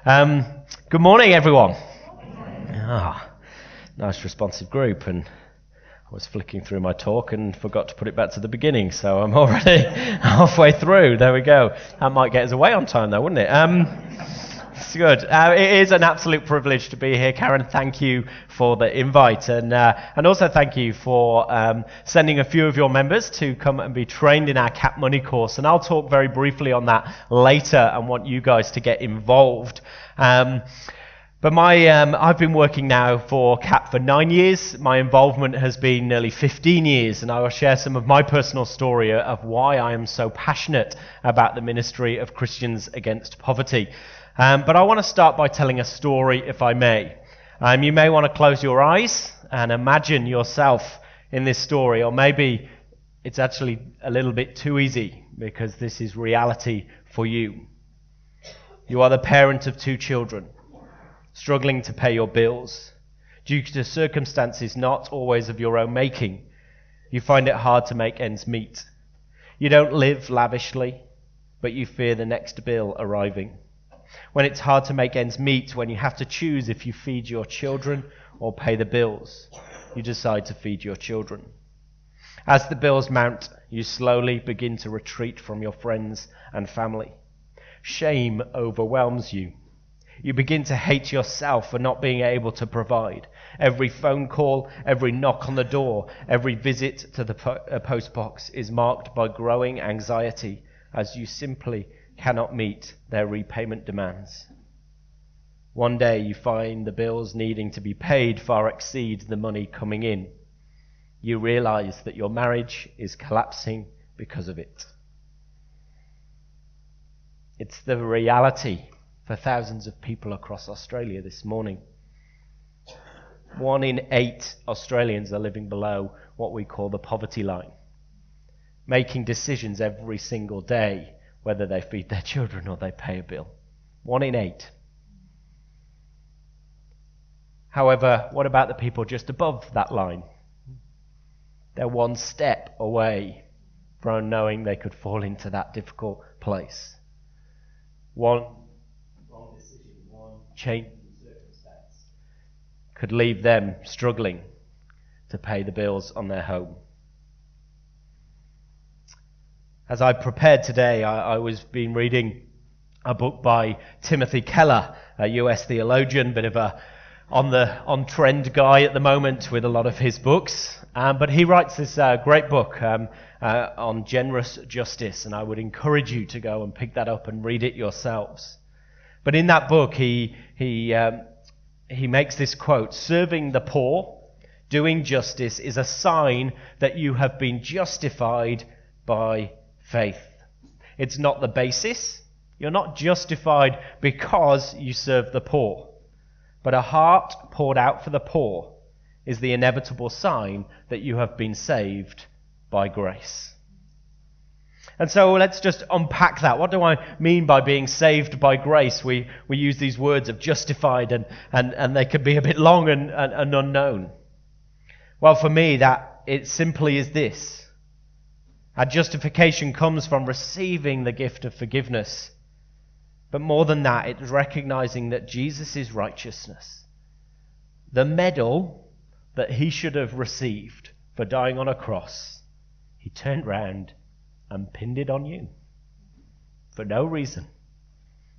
Good morning, everyone. Nice responsive group, and I was flicking through my talk and forgot to put it back to the beginning, so I'm already halfway through. There we go. That might get us away on time, though, wouldn't it? It's good. It is an absolute privilege to be here, Karen. Thank you for the invite, and also thank you for sending a few of your members to come and be trained in our CAP Money course. And I'll talk very briefly on that later and want you guys to get involved. But I've been working now for CAP for 9 years. My involvement has been nearly 15 years, and I will share some of my personal story of why I am so passionate about the ministry of Christians Against Poverty. But I want to start by telling a story, if I may. You may want to close your eyes and imagine yourself in this story, or maybe it's actually a little bit too easy because this is reality for you. You are the parent of 2 children, struggling to pay your bills. Due to circumstances not always of your own making, you find it hard to make ends meet. You don't live lavishly, but you fear the next bill arriving. When it's hard to make ends meet, when you have to choose if you feed your children or pay the bills, you decide to feed your children. As the bills mount, you slowly begin to retreat from your friends and family. Shame overwhelms you. You begin to hate yourself for not being able to provide. Every phone call, every knock on the door, every visit to the post box is marked by growing anxiety as you simply cannot meet their repayment demands. One day you find the bills needing to be paid far exceed the money coming in. You realize that your marriage is collapsing because of it. It's the reality for thousands of people across Australia this morning. 1 in 8 Australians are living below what we call the poverty line, making decisions every single day whether they feed their children or they pay a bill. 1 in 8. However, what about the people just above that line? They're one step away from knowing they could fall into that difficult place. One wrong decision, one change in circumstance could leave them struggling to pay the bills on their home. As I prepared today, I was been reading a book by Timothy Keller, a US theologian, bit of a on-trend guy at the moment with a lot of his books. But he writes this great book on generous justice, and I would encourage you to go and pick that up and read it yourselves. But in that book, he makes this quote: "Serving the poor, doing justice is a sign that you have been justified by faith." It's not the basis. You're not justified because you serve the poor. But a heart poured out for the poor is the inevitable sign that you have been saved by grace. And so let's just unpack that. What do I mean by being saved by grace? We use these words of justified and they could be a bit long and unknown. Well, for me, that it simply is this. Our justification comes from receiving the gift of forgiveness. But more than that, it's recognizing that Jesus' righteousness, the medal that he should have received for dying on a cross, he turned round and pinned it on you. For no reason.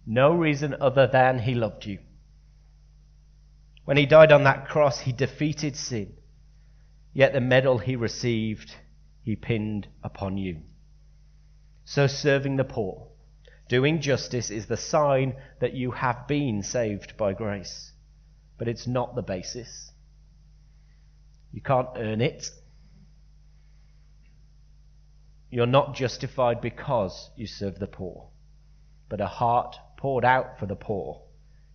No reason other than he loved you. When he died on that cross, he defeated sin. Yet the medal he received, he pinned upon you. So serving the poor, doing justice is the sign that you have been saved by grace. But it's not the basis. You can't earn it. You're not justified because you serve the poor. But a heart poured out for the poor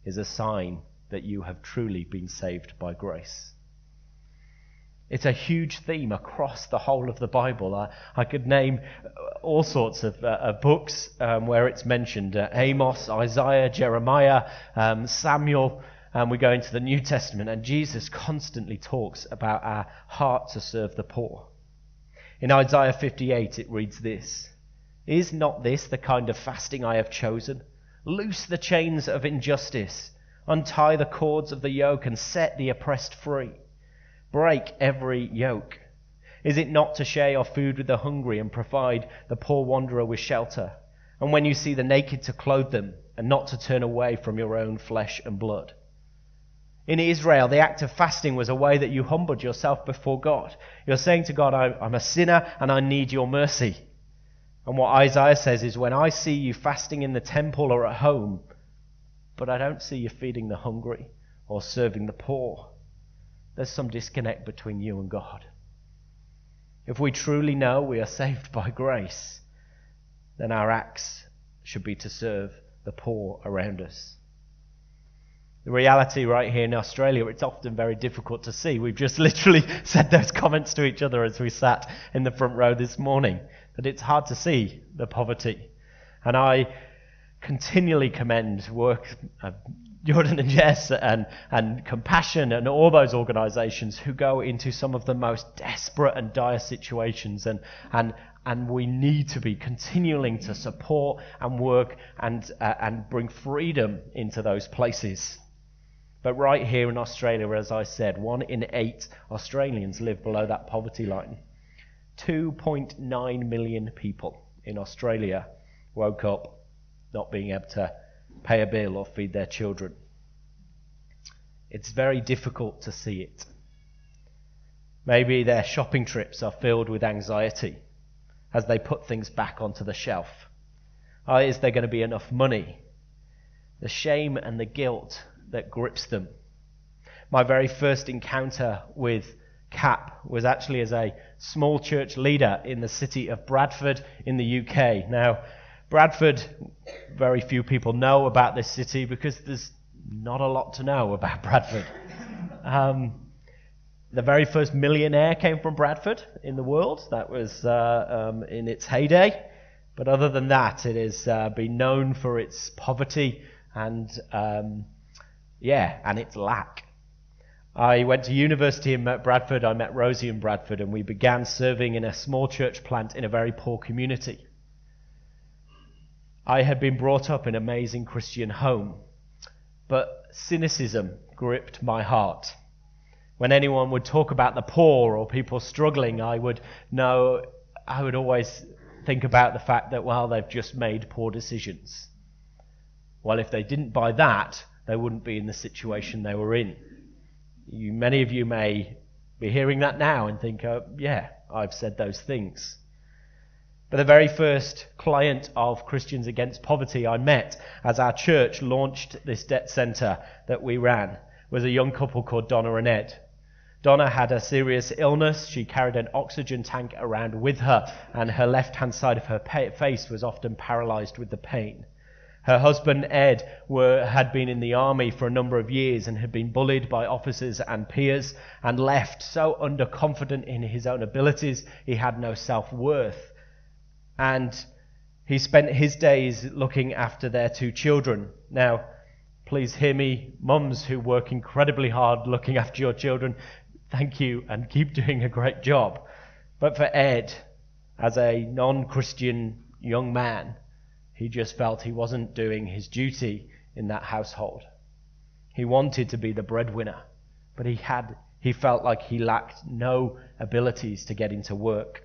is a sign that you have truly been saved by grace. It's a huge theme across the whole of the Bible. I could name all sorts of books where it's mentioned. Amos, Isaiah, Jeremiah, Samuel. We go into the New Testament, and Jesus constantly talks about our heart to serve the poor. In Isaiah 58, it reads this: "Is not this the kind of fasting I have chosen, Loose the chains of injustice. Untie the cords of the yoke and set the oppressed free. Break every yoke. Is it not to share your food with the hungry and provide the poor wanderer with shelter? And when you see the naked, to clothe them, and not to turn away from your own flesh and blood. In Israel, the act of fasting was a way that you humbled yourself before God. You're saying to God, I'm a sinner and I need your mercy. And what Isaiah says is, when I see you fasting in the temple or at home, but I don't see you feeding the hungry or serving the poor, there's some disconnect between you and God. If we truly know we are saved by grace, then our acts should be to serve the poor around us. The reality right here in Australia, it's often very difficult to see. We've just literally said those comments to each other as we sat in the front row this morning, that it's hard to see the poverty. And I continually commend work of Jordan and Jess and Compassion and all those organisations who go into some of the most desperate and dire situations, and we need to be continuing to support and work and bring freedom into those places. But right here in Australia, as I said, 1 in 8 Australians live below that poverty line. 2.9 million people in Australia woke up not being able to pay a bill or feed their children. It's very difficult to see it. Maybe their shopping trips are filled with anxiety as they put things back onto the shelf. Is there going to be enough money? The shame and the guilt that grips them. My very first encounter with CAP was actually as a small church leader in the city of Bradford in the UK. Now, Bradford, very few people know about this city because there's not a lot to know about Bradford. The very first millionaire came from Bradford in the world. That was in its heyday. But other than that, it has been known for its poverty and its lack. I went to university in Bradford. I met Rosie in Bradford, and we began serving in a small church plant in a very poor community. I had been brought up in an amazing Christian home, but cynicism gripped my heart. When anyone would talk about the poor or people struggling, I would always think about the fact that, well, they've just made poor decisions. Well, if they didn't buy that, they wouldn't be in the situation they were in. Many of you may be hearing that now and think, I've said those things. But the very first client of Christians Against Poverty I met as our church launched this debt centre that we ran was a young couple called Donna and Ed. Donna had a serious illness. She carried an oxygen tank around with her, and her left-hand side of her face was often paralysed with the pain. Her husband, Ed, had been in the army for a number of years and had been bullied by officers and peers and left so underconfident in his own abilities he had no self-worth. And he spent his days looking after their 2 children. Now, please hear me, mums who work incredibly hard looking after your children, thank you and keep doing a great job. But for Ed, as a non-Christian young man, he just felt he wasn't doing his duty in that household. He wanted to be the breadwinner, but he felt like he lacked no abilities to get into work.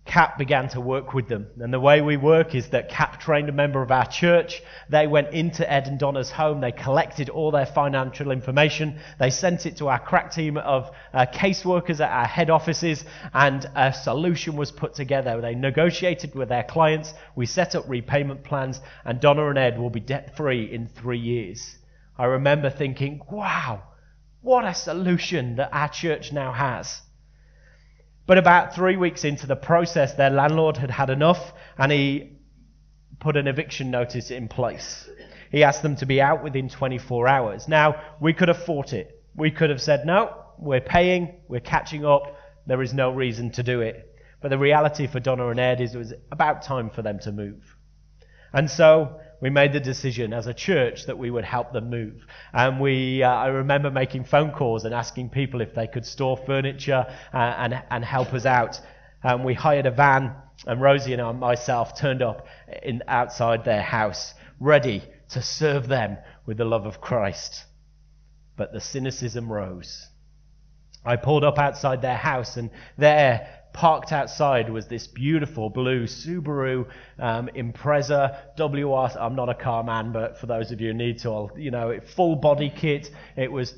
CAP began to work with them. And the way we work is that CAP trained a member of our church. They went into Ed and Donna's home. They collected all their financial information. They sent it to our crack team of caseworkers at our head offices, and a solution was put together. They negotiated with their clients. We set up repayment plans, and Donna and Ed will be debt-free in 3 years. I remember thinking, wow, what a solution that our church now has. But about 3 weeks into the process, their landlord had had enough, and he put an eviction notice in place. He asked them to be out within 24 hours. Now, we could have fought it. We could have said, no, we're paying, we're catching up, there is no reason to do it. But the reality for Donna and Ed is it was about time for them to move. And so we made the decision as a church that we would help them move. And I remember making phone calls and asking people if they could store furniture and help us out. We hired a van And Rosie and I, myself turned up outside their house, ready to serve them with the love of Christ. But the cynicism rose. I pulled up outside their house, and there, parked outside, was this beautiful blue Subaru Impreza WR. I'm not a car man, but for those of you who need to, full body kit. It was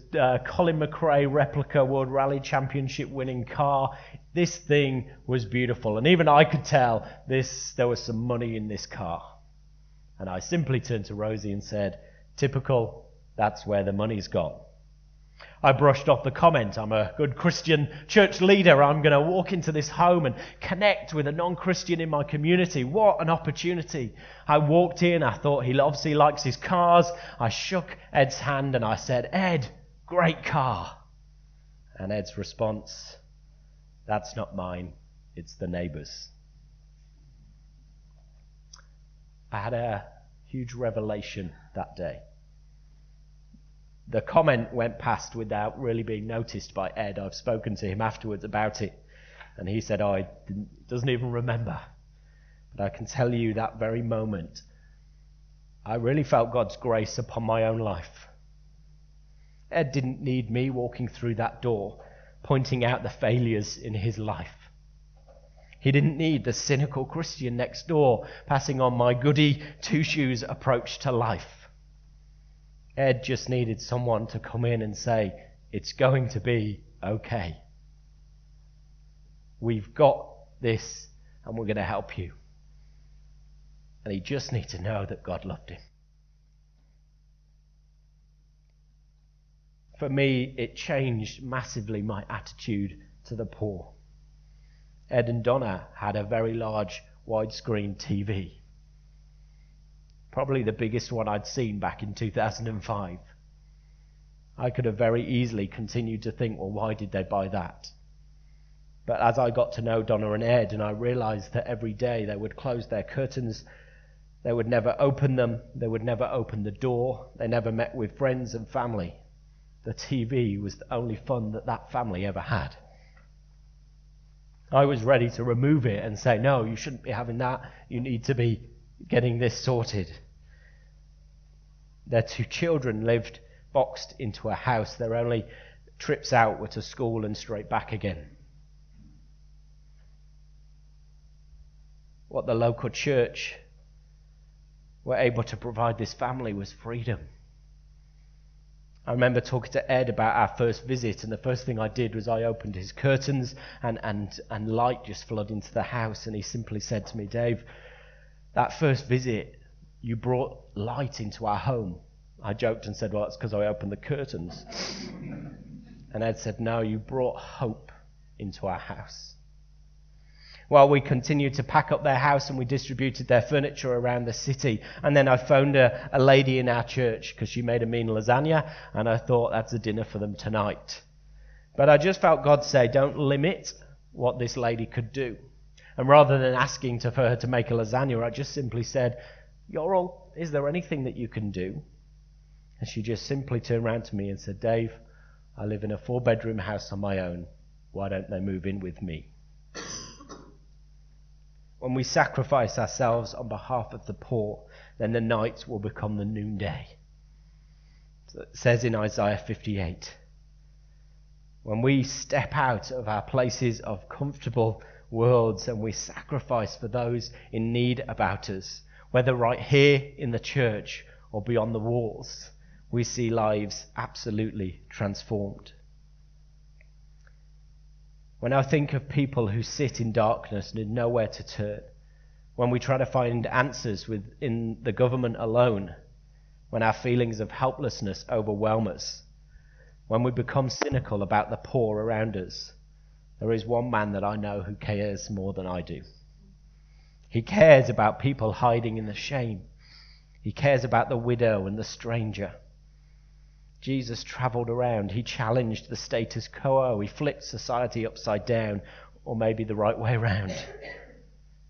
Colin McRae replica World Rally Championship winning car. This thing was beautiful, and even I could tell there was some money in this car. And I simply turned to Rosie and said, "Typical, that's where the money's gone." I brushed off the comment. I'm a good Christian church leader. I'm going to walk into this home and connect with a non-Christian in my community. What an opportunity. I walked in. I thought he obviously likes his cars. I shook Ed's hand and I said, "Ed, great car." And Ed's response, "That's not mine. It's the neighbour's." I had a huge revelation that day. The comment went past without really being noticed by Ed. I've spoken to him afterwards about it, and he said, he doesn't even remember. But I can tell you that very moment, I really felt God's grace upon my own life. Ed didn't need me walking through that door, pointing out the failures in his life. He didn't need the cynical Christian next door passing on my goody two-shoes approach to life. Ed just needed someone to come in and say, "It's going to be okay. We've got this and we're going to help you." And he just needed to know that God loved him. For me, it changed massively my attitude to the poor. Ed and Donna had a very large widescreen TV. Probably the biggest one I'd seen back in 2005. I could have very easily continued to think, well, why did they buy that? But as I got to know Donna and Ed, and I realized that every day they would close their curtains, they would never open them, they would never open the door, they never met with friends and family. The TV was the only fun that family ever had. I was ready to remove it and say, "No, you shouldn't be having that. You need to be getting this sorted." Their 2 children lived boxed into a house. Their only trips out were to school and straight back again. What the local church were able to provide this family was freedom. I remember talking to Ed about our first visit, and the first thing I did was I opened his curtains and light just flooded into the house, and he simply said to me, "Dave, that first visit, you brought light into our home." I joked and said, "Well, that's because I opened the curtains." And Ed said, "No, you brought hope into our house." Well, we continued to pack up their house and we distributed their furniture around the city. And then I phoned a lady in our church because she made a mean lasagna, and I thought, that's a dinner for them tonight. But I just felt God say, don't limit what this lady could do. And rather than asking for her to make a lasagna, I just simply said, is there anything that you can do? And she just simply turned around to me and said, "Dave, I live in a 4-bedroom house on my own. Why don't they move in with me?" When we sacrifice ourselves on behalf of the poor, then the night will become the noonday. So it says in Isaiah 58, when we step out of our places of comfortable worlds and we sacrifice for those in need about us, whether right here in the church or beyond the walls, we see lives absolutely transformed. When I think of people who sit in darkness and know nowhere to turn, when we try to find answers within the government alone, when our feelings of helplessness overwhelm us, when we become cynical about the poor around us, there is one man that I know who cares more than I do. He cares about people hiding in the shame. He cares about the widow and the stranger. Jesus travelled around. He challenged the status quo. He flipped society upside down, or maybe the right way around.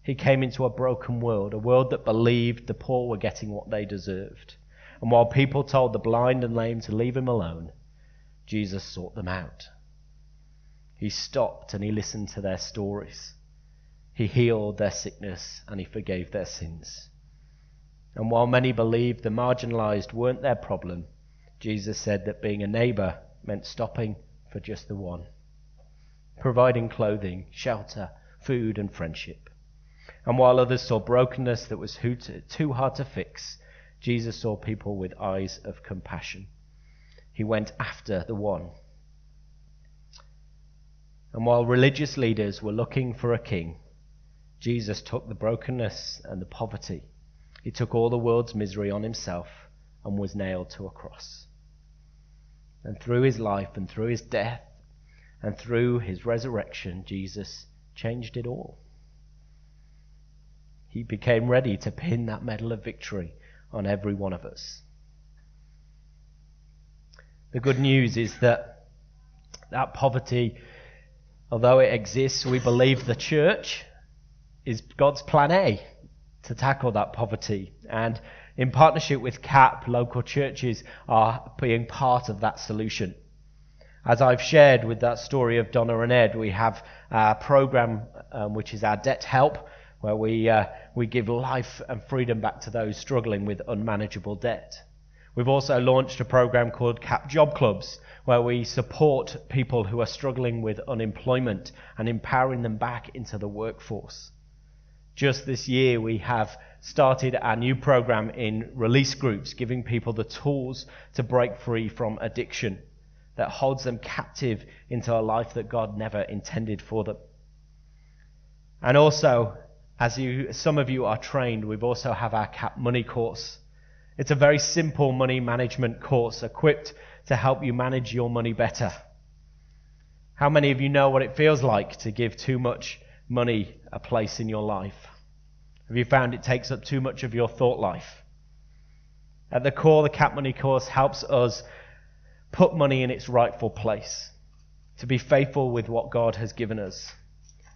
He came into a broken world, a world that believed the poor were getting what they deserved. And while people told the blind and lame to leave him alone, Jesus sought them out. He stopped and he listened to their stories. He healed their sickness and he forgave their sins. And while many believed the marginalized weren't their problem, Jesus said that being a neighbor meant stopping for just the one, providing clothing, shelter, food and friendship. And while others saw brokenness that was too hard to fix, Jesus saw people with eyes of compassion. He went after the one. And while religious leaders were looking for a king, Jesus took the brokenness and the poverty. He took all the world's misery on himself and was nailed to a cross. And through his life and through his death and through his resurrection, Jesus changed it all. He became ready to pin that medal of victory on every one of us. The good news is that poverty, although it exists, we believe the church is God's plan A to tackle that poverty. And in partnership with CAP, local churches are being part of that solution. As I've shared with that story of Donna and Ed, we have a program which is our debt help, where we give life and freedom back to those struggling with unmanageable debt. We've also launched a program called CAP Job Clubs, where we support people who are struggling with unemployment and empowering them back into the workforce. Just this year, we have started our new program in release groups, giving people the tools to break free from addiction that holds them captive into a life that God never intended for them. And also, some of you are trained, we've also have our CAP Money course. It's a very simple money management course equipped to help you manage your money better. How many of you know what it feels like to give too much money a place in your life? Have you found it takes up too much of your thought life? At the core, the CAP Money course helps us put money in its rightful place, to be faithful with what God has given us,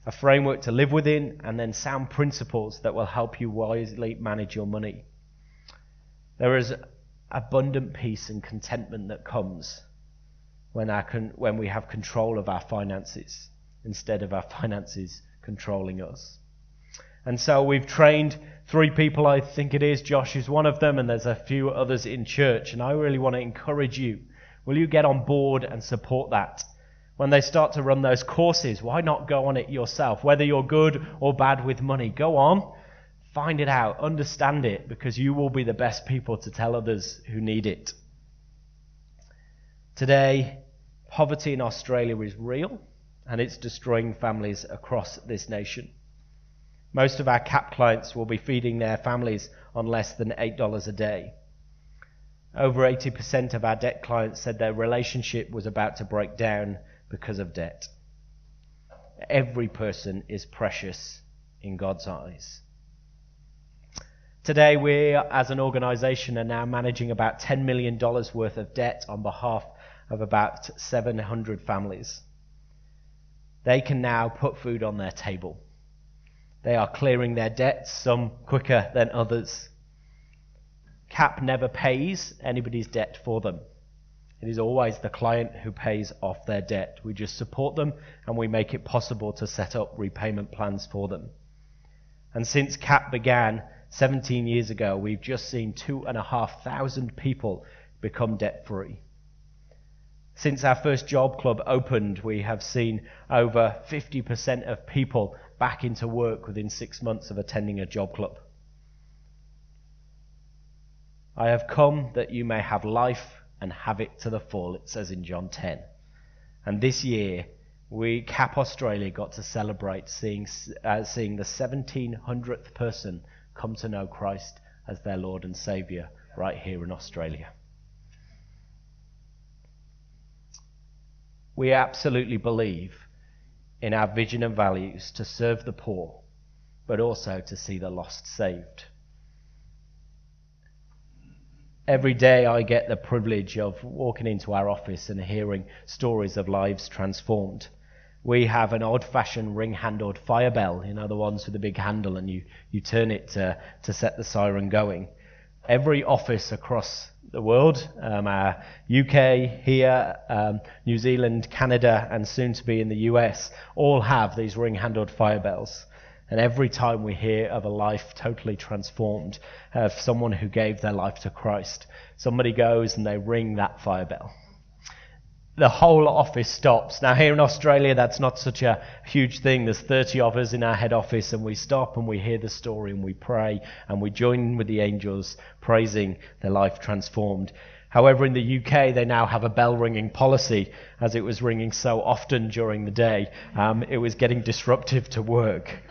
a framework to live within, and then sound principles that will help you wisely manage your money. There is abundant peace and contentment that comes when we have control of our finances instead of our finances controlling us. And so we've trained 3 people, I think it is. Josh is one of them, and there's a few others in church. And I really want to encourage you. Will you get on board and support that? When they start to run those courses, why not go on it yourself? Whether you're good or bad with money, go on, find it out, understand it, because you will be the best people to tell others who need it. Today, poverty in Australia is real, and it's destroying families across this nation. Most of our CAP clients will be feeding their families on less than $8 a day. Over 80% of our debt clients said their relationship was about to break down because of debt. Every person is precious in God's eyes. Today, we as an organisation are now managing about $10 million worth of debt on behalf of about 700 families. They can now put food on their table. They are clearing their debts, some quicker than others. CAP never pays anybody's debt for them. It is always the client who pays off their debt. We just support them and we make it possible to set up repayment plans for them. And since CAP began 17 years ago, we've just seen 2,500 people become debt-free. Since our first job club opened, we have seen over 50% of people back into work within 6 months of attending a job club. I have come that you may have life and have it to the full, it says in John 10. And this year, we, CAP Australia, got to celebrate seeing the 1,700th person come to know Christ as their Lord and Saviour right here in Australia. We absolutely believe in our vision and values to serve the poor, but also to see the lost saved. Every day I get the privilege of walking into our office and hearing stories of lives transformed. We have an old-fashioned ring-handled fire bell, you know, the ones with the big handle, and you turn it to set the siren going. Every office across the world, our UK, here, New Zealand, Canada, and soon to be in the US, all have these ring-handled fire bells. And every time we hear of a life totally transformed, of someone who gave their life to Christ, somebody goes and they ring that fire bell. The whole office stops. Now here in Australia, that's not such a huge thing. There's 30 of us in our head office, and we stop and we hear the story and we pray and we join with the angels praising their life transformed. However, in the UK, they now have a bell ringing policy, as it was ringing so often during the day. It was getting disruptive to work.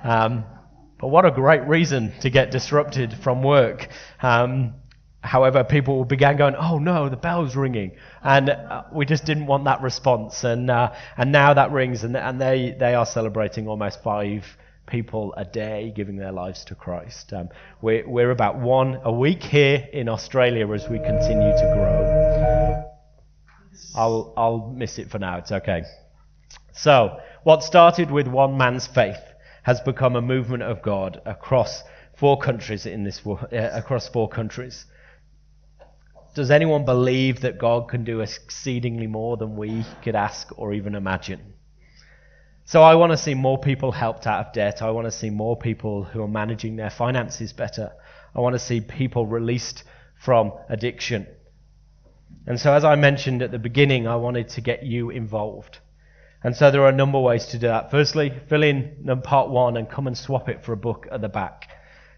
But what a great reason to get disrupted from work. However, people began going, oh no, the bell's ringing. And we just didn't want that response. And now that rings, and they are celebrating almost 5 people a day giving their lives to Christ. We're about 1 a week here in Australia as we continue to grow. I'll miss it for now, it's okay. So, what started with one man's faith has become a movement of God across 4 countries across 4 countries. Does anyone believe that God can do exceedingly more than we could ask or even imagine? So I want to see more people helped out of debt. I want to see more people who are managing their finances better. I want to see people released from addiction. And so as I mentioned at the beginning, I wanted to get you involved. And so there are a number of ways to do that. Firstly, fill in part 1 and come and swap it for a book at the back.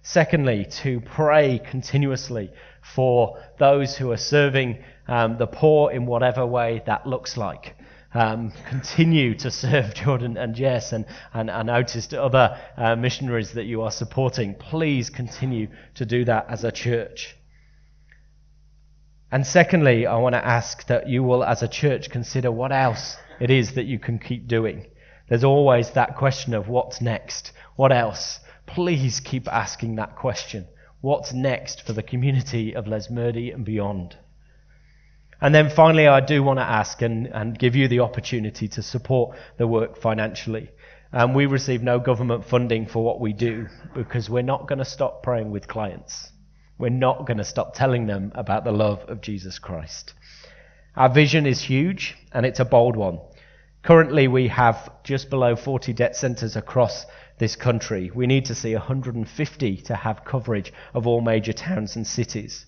Secondly, to pray continuously for those who are serving the poor in whatever way that looks like. Continue to serve Jordan and Jess, and I noticed other missionaries that you are supporting. Please continue to do that as a church. And secondly, I want to ask that you will, as a church, consider what else it is that you can keep doing. There's always that question of what's next? What else? Please keep asking that question. What's next for the community of Lesmurdie and beyond? And then finally, I do want to ask and give you the opportunity to support the work financially. We receive no government funding for what we do because we're not going to stop praying with clients. We're not going to stop telling them about the love of Jesus Christ. Our vision is huge, and it's a bold one. Currently, we have just below 40 debt centres across this country. We need to see 150 to have coverage of all major towns and cities.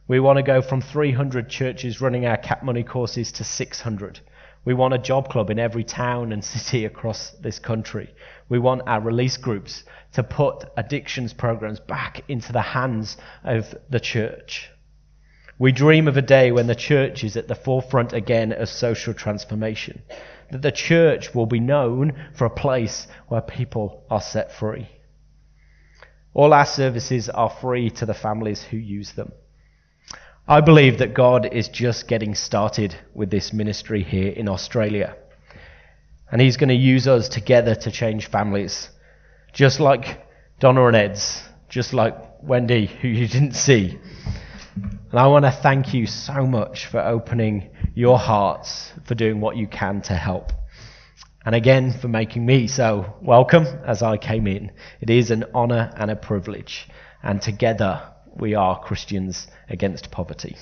We want to go from 300 churches running our Cap Money courses to 600. We want a job club in every town and city across this country. We want our release groups to put addictions programs back into the hands of the church. We dream of a day when the church is at the forefront again of social transformation. That the church will be known for a place where people are set free. All our services are free to the families who use them. I believe that God is just getting started with this ministry here in Australia. And he's going to use us together to change families. Just like Donna and Ed's, just like Wendy, who you didn't see. And I want to thank you so much for opening your hearts, for doing what you can to help. And again, for making me so welcome as I came in. It is an honour and a privilege. And together we are Christians against poverty.